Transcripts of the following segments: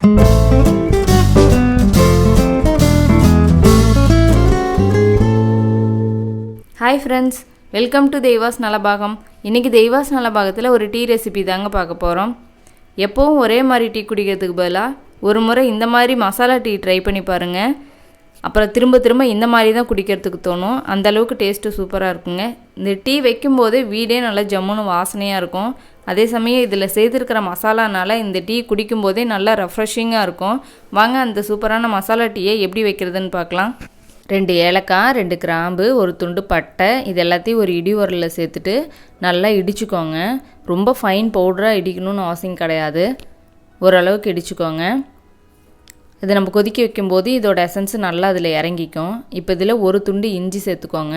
Hi friends, welcome to தெய்வாஸ் Nalabagam. இன்றைக்கி தெய்வாஸ் நலபாகத்தில் ஒரு tea recipe தாங்க பார்க்க போகிறோம். எப்போவும் ஒரே மாதிரி டீ குடிக்கிறதுக்கு பதிலாக ஒரு முறை இந்த மாதிரி மசாலா டீ ட்ரை பண்ணி பாருங்கள். அப்புறம் திரும்ப திரும்ப இந்த மாதிரி தான் குடிக்கிறதுக்கு தோணும். அந்தளவுக்கு டேஸ்ட்டு சூப்பராக இருக்குங்க. இந்த டீ வைக்கும்போதே வீடே நல்லா ஜம்முன்னு வாசனையாக இருக்கும். அதே சமயம் இதில் சேர்த்துருக்கிற மசாலானால் இந்த டீ குடிக்கும்போதே நல்லா ரெஃப்ரெஷிங்காக இருக்கும். வாங்க அந்த சூப்பரான மசாலா டீயை எப்படி வைக்கிறதுன்னு பார்க்கலாம். 2 ஏலக்காய், 2 கிராம்பு, ஒரு துண்டு பட்டை, இது எல்லாத்தையும் ஒரு இடி உரலில் சேர்த்துட்டு நல்லா இடிச்சுக்கோங்க. ரொம்ப ஃபைன் பவுடராக இடிக்கணும்னு அவசியம் கிடையாது, ஓரளவுக்கு இடிச்சுக்கோங்க. இதை நம்ம கொதிக்க வைக்கும்போது இதோட எசன்ஸ் நல்லா அதில் இறங்கிக்கும். இப்போ இதில் ஒரு துண்டு இஞ்சி சேர்த்துக்கோங்க.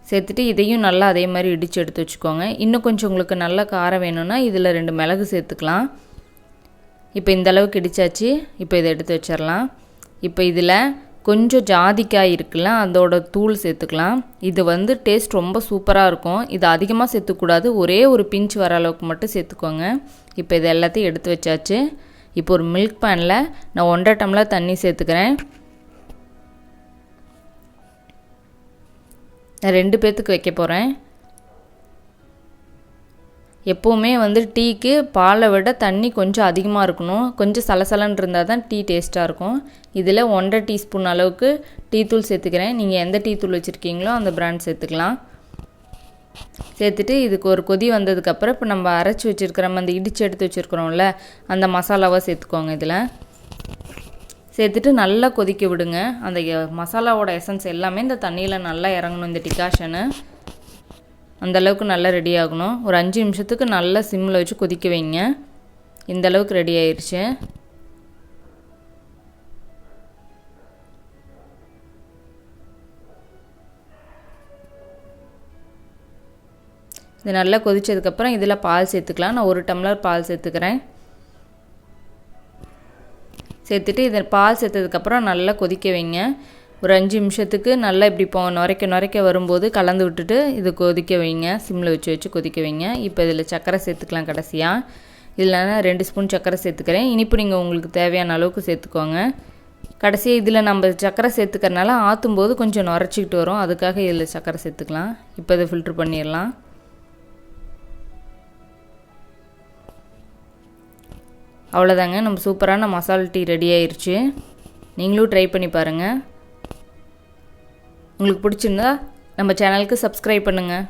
சேர்த்துட்டு இதையும் நல்லா அதே மாதிரி இடித்து எடுத்து வச்சுக்கோங்க. இன்னும் கொஞ்சம் உங்களுக்கு நல்ல காரம் வேணும்னா இதில் 2 மிளகு சேர்த்துக்கலாம். இப்போ இந்த அளவுக்கு இடித்தாச்சு. இப்போ இதை எடுத்து வச்சிடலாம். இப்போ இதில் கொஞ்சம் ஜாதிக்காய் இருக்குல்ல, அதோட தூள் சேர்த்துக்கலாம். இது டேஸ்ட் ரொம்ப சூப்பராக இருக்கும். இது அதிகமாக சேர்த்துக்கூடாது, ஒரே ஒரு பிஞ்ச் வர அளவுக்கு மட்டும் சேர்த்துக்கோங்க. இப்போ இது எல்லாத்தையும் எடுத்து வச்சாச்சு. இப்போ ஒரு மில்க் பேனில் நான் 1.5 டம்ளர் தண்ணி சேர்த்துக்கிறேன். நான் 2 பேர்த்துக்கு வைக்க போகிறேன். எப்போவுமே டீக்கு பாலை விட தண்ணி கொஞ்சம் அதிகமாக இருக்கணும். கொஞ்சம் சலசலன்னு இருந்தால் தான் டீ டேஸ்ட்டாக இருக்கும். இதில் 1.5 டீஸ்பூன் அளவுக்கு டீ தூள் சேர்த்துக்கிறேன். நீங்கள் எந்த டீ தூள் வச்சுருக்கீங்களோ அந்த பிராண்ட் சேர்த்துக்கலாம். சேர்த்துட்டு இதுக்கு ஒரு கொதி வந்ததுக்கப்புறம் இப்போ நம்ம அரைச்சி வச்சுருக்கிறோம், அந்த இடித்து எடுத்து வச்சுருக்கிறோம்ல, அந்த மசாலாவை சேர்த்துக்கோங்க. இதில் சேர்த்துட்டு நல்லா கொதிக்க விடுங்க. அந்த மசாலாவோட எசன்ஸ் எல்லாமே இந்த தண்ணியில் நல்லா இறங்கணும். இந்த டிகாஷனு அந்தளவுக்கு நல்லா ரெடி ஆகணும். ஒரு 5 நிமிஷத்துக்கு நல்லா சிம்மில் வச்சு கொதிக்க வைங்க. இந்தளவுக்கு ரெடி ஆயிடுச்சு. இது நல்லா கொதித்ததுக்கப்புறம் இதில் பால் சேர்த்துக்கலாம். நான் 1 டம்ளர் பால் சேர்த்துக்கிறேன். சேர்த்துட்டு இதை பால் சேர்த்ததுக்கப்புறம் நல்லா கொதிக்க வைங்க. ஒரு 5 நிமிஷத்துக்கு நல்லா இப்படி நுரைக்க வரும்போது கலந்து விட்டுட்டு இது கொதிக்க வைங்க. சிம்மில் வச்சு கொதிக்க வைங்க. இப்போ இதில் சர்க்கரை சேர்த்துக்கலாம். கடைசியாக இதில் நான் 2 ஸ்பூன் சர்க்கரை சேர்த்துக்கிறேன். இனிப்பு நீங்கள் உங்களுக்கு தேவையான அளவுக்கு சேர்த்துக்கோங்க. கடைசியாக இதில் நம்ம சர்க்கரை சேர்த்துக்கிறனால ஆற்றும்போது கொஞ்சம் நுரைச்சிக்கிட்டு வரும், அதுக்காக இதில் சர்க்கரை சேர்த்துக்கலாம். இப்போ இதை ஃபில்ட்ரு பண்ணிடலாம். அவ்வளோதாங்க, நம்ம சூப்பரான மசாலா டீ ரெடி ஆயிடுச்சு. நீங்களும் ட்ரை பண்ணி பாருங்கள். உங்களுக்கு பிடிச்சிருந்தா நம்ம சேனலுக்கு சப்ஸ்கிரைப் பண்ணுங்கள்.